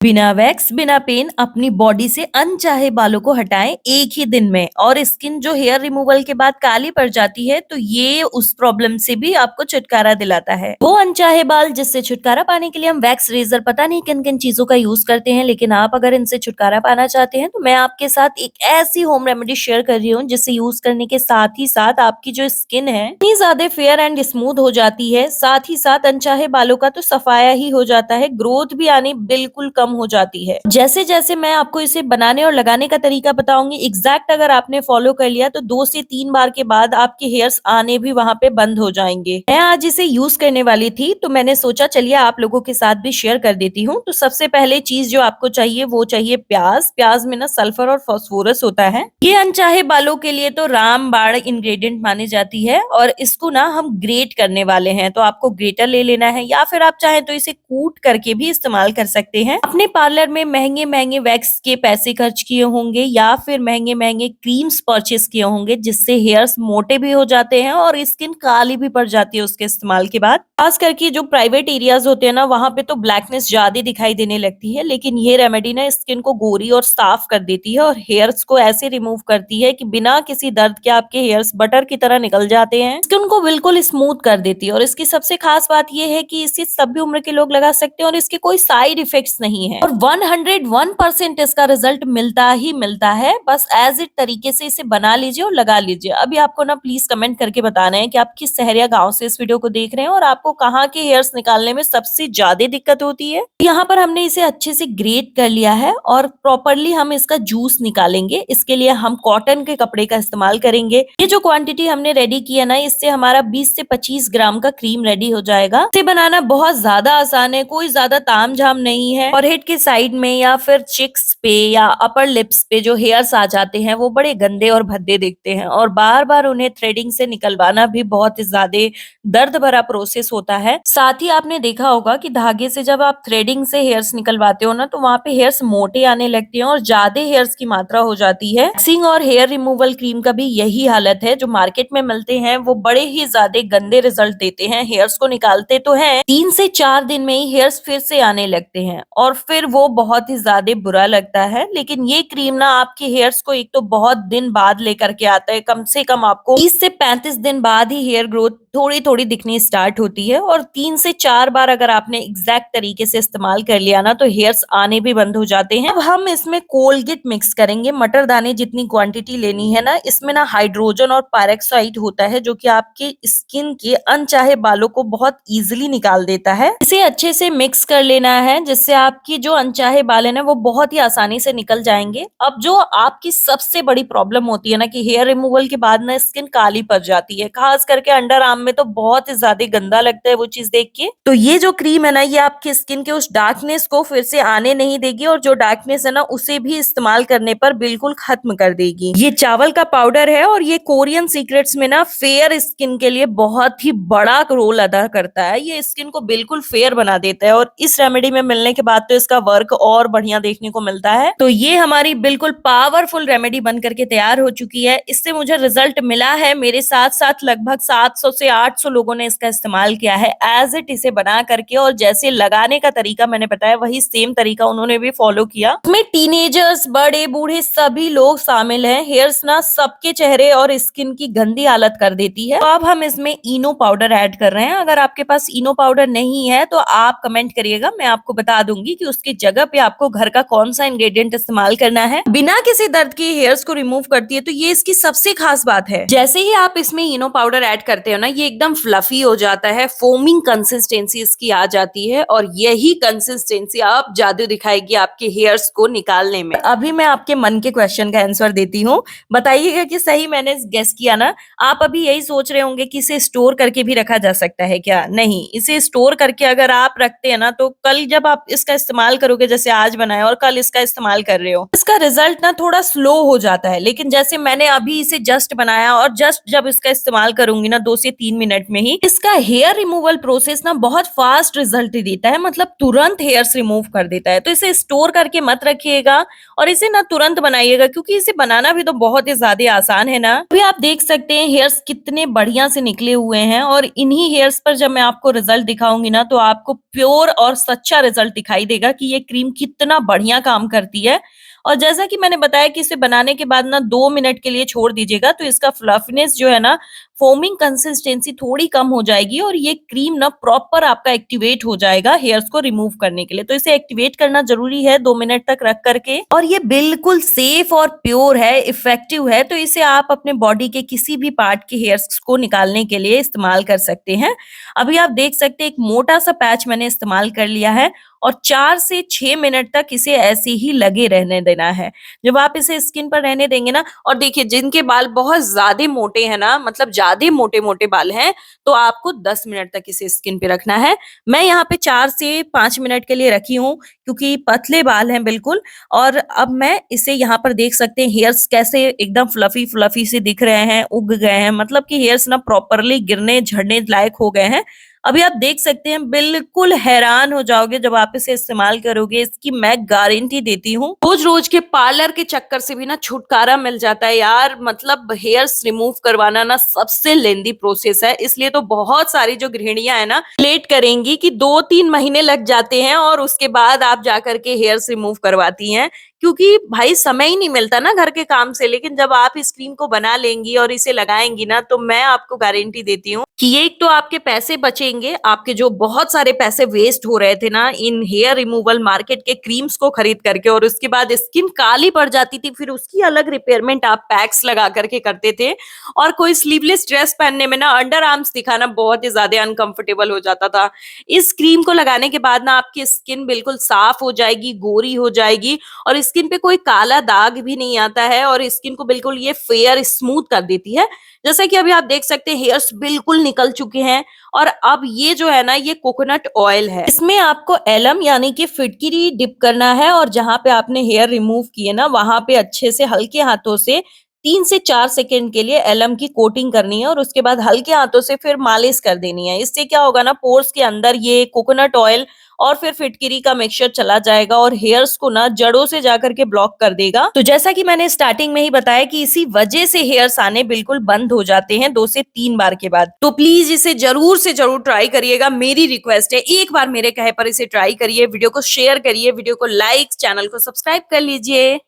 बिना वैक्स बिना पेन अपनी बॉडी से अनचाहे बालों को हटाएं एक ही दिन में। और स्किन जो हेयर रिमूवल के बाद काली पड़ जाती है तो ये उस प्रॉब्लम से भी आपको छुटकारा दिलाता है। वो अनचाहे बाल जिससे छुटकारा पाने के लिए हम वैक्स, रेजर, पता नहीं किन किन चीजों का यूज करते हैं, लेकिन आप अगर इनसे छुटकारा पाना चाहते हैं तो मैं आपके साथ एक ऐसी होम रेमेडी शेयर कर रही हूँ जिससे यूज करने के साथ ही साथ आपकी जो स्किन है इतनी ज्यादा फेयर एंड स्मूथ हो जाती है, साथ ही साथ अनचाहे बालों का तो सफाया ही हो जाता है, ग्रोथ भी आनी बिल्कुल कम हो जाती है। जैसे जैसे मैं आपको इसे बनाने और लगाने का तरीका बताऊंगी, एग्जैक्ट अगर आपने फॉलो कर लिया तो 2 से 3 बार के बाद आपके हेयर्स आने भी वहां पे बंद हो जाएंगे। मैं आज इसे यूज करने वाली थी तो मैंने सोचा चलिए आप लोगों के साथ भी शेयर कर देती हूँ। तो सबसे पहले चीज जो आपको चाहिए वो चाहिए प्याज। प्याज में ना सल्फर और फास्फोरस होता है, ये अनचाहे बालों के लिए तो रामबाण इंग्रेडिएंट मानी जाती है। और इसको ना हम ग्रेट करने वाले हैं, तो आपको ग्रेटर ले लेना है या फिर आप चाहें तो इसे कूट करके भी इस्तेमाल कर सकते हैं। अपने पार्लर में महंगे महंगे वैक्स के पैसे खर्च किए होंगे या फिर महंगे महंगे क्रीम्स परचेस किए होंगे जिससे हेयर्स मोटे भी हो जाते हैं और स्किन काली भी पड़ जाती है उसके इस्तेमाल के बाद। खास करके जो प्राइवेट एरियाज होते हैं ना वहां पे तो ब्लैकनेस ज्यादा दिखाई देने लगती है, लेकिन ये रेमेडी ना स्किन को गोरी और साफ कर देती है और हेयर्स को ऐसे रिमूव करती है कि बिना किसी दर्द के आपके हेयर्स बटर की तरह निकल जाते हैं। स्किन को बिल्कुल स्मूथ कर देती है और इसकी सबसे खास बात ये है कि इसे सभी उम्र के लोग लगा सकते हैं और इसके कोई साइड इफेक्ट्स नहीं है और 101% इसका रिजल्ट मिलता ही मिलता है। बस एज इट तरीके से इसे बना लीजिए और लगा लीजिए। अभी आपको ना प्लीज कमेंट करके बताना है कि आप किस शहर या गांव से इस वीडियो को देख रहे हैं और आपको कहाँ के हेयर्स निकालने में सबसे ज्यादा दिक्कत होती है। यहाँ पर हमने इसे अच्छे से ग्रेट कर लिया है और प्रॉपरली हम इसका जूस निकालेंगे। इसके लिए हम कॉटन के कपड़े का इस्तेमाल करेंगे। ये जो क्वांटिटी हमने रेडी किया ना इससे हमारा 20 से 25 ग्राम का क्रीम रेडी हो जाएगा। इसे बनाना बहुत ज्यादा आसान है, कोई ज्यादा ताम झाम नहीं है। और हेड के साइड में या फिर चिक्स पे या अपर लिप्स पे जो हेयर्स आ जाते हैं वो बड़े गंदे और भद्दे दिखते हैं और बार बार उन्हें थ्रेडिंग से निकलवाना भी बहुत ज्यादा दर्द भरा प्रोसेस होता है। साथ ही आपने देखा होगा कि धागे से जब आप थ्रेडिंग से हेयर्स निकलवाते हो ना तो वहाँ पे हेयर्स मोटे आने लगते हैं और ज्यादा हेयर्स की मात्रा हो जाती है। वैक्सिंग और हेयर रिमूवल क्रीम का भी यही हालत है। जो मार्केट में मिलते हैं वो बड़े ही ज्यादा गंदे रिजल्ट देते हैं। हेयर्स को निकालते तो हैं, 3 से 4 दिन में ही हेयर्स फिर से आने लगते हैं और फिर वो बहुत ही ज्यादा बुरा लगता है। लेकिन ये क्रीम ना आपके हेयर्स को एक तो बहुत दिन बाद लेकर के आता है, कम से कम आपको 30 से 35 दिन बाद ही हेयर ग्रोथ थोड़ी थोड़ी दिखनी स्टार्ट होती है और 3 से 4 बार अगर आपने एग्जैक्ट तरीके से इस्तेमाल कर लिया ना तो हेयर्स आने भी बंद हो जाते हैं। अब हम इसमें कोलगेट मिक्स करेंगे। मटर दाने जितनी क्वांटिटी लेनी है ना, इसमें ना हाइड्रोजन और पेरोक्साइड होता है जो कि आपके स्किन के अनचाहे बालों को बहुत इजीली निकाल देता है। इसे अच्छे से मिक्स कर लेना है जिससे आपकी जो अनचाहे बाल है ना वो बहुत ही आसानी से निकल जाएंगे। अब जो आपकी सबसे बड़ी प्रॉब्लम होती है ना कि हेयर रिमूवल के बाद ना स्किन काली पड़ जाती है, खास करके अंडर आर्म में तो बहुत ही ज्यादा गंदा लगता है वो चीज देख के। तो ये जो क्रीम है ना ये आपकी स्किन के उस डार्कनेस को फिर से आने नहीं देगी और जो डार्कनेस है ना उसे भी इस्तेमाल करने पर बिल्कुल खत्म कर देगी। ये चावल का पाउडर है और ये कोरियन सीक्रेट्स में ना फेयर स्किन के लिए बहुत ही बड़ा रोल अदा करता है। ये स्किन को बिल्कुल फेयर बना देता है और इस रेमेडी में मिलने के बाद तो इसका वर्क और बढ़िया देखने को मिलता है। तो ये हमारी बिल्कुल पावरफुल रेमेडी बन करके तैयार हो चुकी है। इससे मुझे रिजल्ट मिला है, मेरे साथ साथ लगभग 700 से 800 लोगों ने इसका इस्तेमाल किया है एज इट इसे बना करके। और जैसे लगाने का तरीका मैंने बताया वही सेम तरीका उन्होंने भी फॉलो किया। इसमें टीनेजर्स, बड़े बूढ़े सभी लोग शामिल हैं। हेयर्स ना सबके चेहरे और स्किन की गंदी हालत कर देती है। तो अब हम इसमें इनो पाउडर ऐड कर रहे हैं। अगर आपके पास इनो पाउडर नहीं है तो आप कमेंट करिएगा, मैं आपको बता दूंगी कि उसकी जगह पे आपको घर का कौन सा इंग्रेडिएंट इस्तेमाल करना है। बिना किसी दर्द के हेयर्स को रिमूव करती है, तो ये इसकी सबसे खास बात है। जैसे ही आप इसमें इनो पाउडर ऐड करते हो ना ये एकदम फ्लफी हो जाता है, फोमिंग कंसिस्टेंसी इसकी आ जाती है और यही कंसिस्टेंसी आप जादू दिखाएगी आपके हेयर्स को निकालने में। अभी मैं आपके मन के क्वेश्चन का आंसर देती हूँ, बताइएगा कि सही मैंने गेस किया ना। आप अभी यही सोच रहे होंगे कि इसे स्टोर करके भी रखा जा सकता है क्या? नहीं, इसे स्टोर करके अगर आप रखते हैं ना तो कल जब आप इसका इस्तेमाल करोगे, जैसे आज बनाया और कल इसका इस्तेमाल कर रहे हो, इसका रिजल्ट ना थोड़ा स्लो हो जाता है। लेकिन जैसे मैंने अभी इसे जस्ट बनाया और जस्ट जब इसका इस्तेमाल करूंगी ना 2 से 3 मिनट में ही इसका हेयर रिमूवल प्रोसेस ना बहुत फास्ट रिजल्ट देता है, मतलब तुरंत हेयर्स रिमूव कर देता है। तो इसे स्टोर करके मत रखिएगा और इसे ना तुरंत बनाइएगा क्योंकि इसे बनाना भी तो बहुत ही ज्यादा आसान है ना। अभी आप देख सकते हैं हेयर्स कितने बढ़िया से निकले हुए हैं और इन्हीं हेयर्स पर जब मैं आपको रिजल्ट दिखाऊंगी ना तो आपको प्योर और सच्चा रिजल्ट दिखाई देगा जाएगा कि ये क्रीम कितना बढ़िया काम करती है। और जैसा कि मैंने बताया कि इसे बनाने के बाद ना 2 मिनट के लिए छोड़ दीजिएगा, तो इसका फ्लफीनेस जो है ना, फोमिंग कंसिस्टेंसी थोड़ी कम हो जाएगी और ये क्रीम ना प्रॉपर आपका एक्टिवेट हो जाएगा हेयर्स को रिमूव करने के लिए। तो इसे एक्टिवेट करना ज़रूरी है 2 मिनट तक रख करके, और ये बिल्कुल सेफ और प्योर है, इफेक्टिव है। तो इसे आप अपने बॉडी के किसी भी पार्ट के हेयर्स को निकालने के लिए इस्तेमाल कर सकते हैं। अभी आप देख सकते हैं एक मोटा-सा पैच मैंने इस्तेमाल कर लिया है और 4 से 6 मिनट तक इसे ऐसे ही लगे रहने देना है। जब आप इसे स्किन पर रहने देंगे ना, और देखिए जिनके बाल बहुत ज़्यादा मोटे हैं ना, मतलब ज़्यादा मोटे-मोटे बाल हैं, तो आपको 10 मिनट तक इसे स्किन पे रखना है। मैं यहाँ पे 4 से 5 मिनट के लिए रखी हूँ क्योंकि पतले बाल हैं बिल्कुल। और अब मैं इसे यहाँ पर देख सकते हैं हेयर्स कैसे एकदम फ्लफी-फ्लफी से दिख रहे हैं, उग गए हैं, मतलब कि हेयर्स ना प्रॉपरली गिरने, झड़ने लायक हो गए हैं। अभी आप देख सकते हैं, बिल्कुल हैरान हो जाओगे जब आप इसे इस्तेमाल करोगे, इसकी मैं गारंटी देती हूँ। रोज-रोज के पार्लर के चक्कर से भी ना छुटकारा मिल जाता है यार, मतलब हेयर्स रिमूव करवाना ना सबसे लेंदी प्रोसेस है, इसलिए तो बहुत सारी जो गृहिणियां है ना लेट करेंगी कि 2-3 महीने लग जाते हैं और उसके बाद आप जाकर के हेयर्स रिमूव करवाती हैं, क्योंकि भाई समय ही नहीं मिलता ना घर के काम से। लेकिन जब आप इस क्रीम को बना लेंगी और इसे लगाएंगी ना, तो मैं आपको गारंटी देती हूँ कि एक तो आपके पैसे बचेंगे, आपके जो बहुत सारे पैसे वेस्ट हो रहे थे ना इन हेयर रिमूवल मार्केट के क्रीम्स को खरीद करके, और उसके बाद स्किन काली पड़ जाती थी, फिर उसकी अलग रिपेयरमेंट आप पैक्स लगा करके करते थे, और कोई स्लीवलेस ड्रेस पहनने में ना अंडर आर्म्स दिखाना बहुत ही ज्यादा अनकंफर्टेबल हो जाता था। इस क्रीम को लगाने के बाद ना आपकी स्किन बिल्कुल साफ हो जाएगी, गोरी हो जाएगी, और स्किन पे कोई काला दाग भी नहीं आता है, और स्किन को बिल्कुल ये फेयर स्मूथ कर देती है। जैसा कि अभी आप देख सकते हैं हेयर्स बिल्कुल निकल चुके हैं। और अब ये जो है ना, ये कोकोनट ऑयल है, इसमें आपको एलम यानी कि फिटकिरी डिप करना है, और जहां पे आपने हेयर रिमूव किए ना, वहां पे अच्छे से हल्के हाथों से 3 से 4 सेकंड के लिए एलम की कोटिंग करनी है, और उसके बाद हल्के हाथों से फिर मालिश कर देनी है। इससे क्या होगा ना, पोर्स के अंदर ये कोकोनट ऑयल और फिर फिटकिरी का मिक्सचर चला जाएगा और हेयर्स को ना जड़ों से जाकर के ब्लॉक कर देगा। तो जैसा कि मैंने स्टार्टिंग में ही बताया कि इसी वजह से हेयर्स आने बिल्कुल बंद हो जाते हैं 2 से 3 बार के बाद। तो प्लीज इसे जरूर से जरूर ट्राई करिएगा, मेरी रिक्वेस्ट है, एक बार मेरे कहे पर इसे ट्राई करिए, वीडियो को शेयर करिए, वीडियो को लाइक, चैनल को सब्सक्राइब कर लीजिए।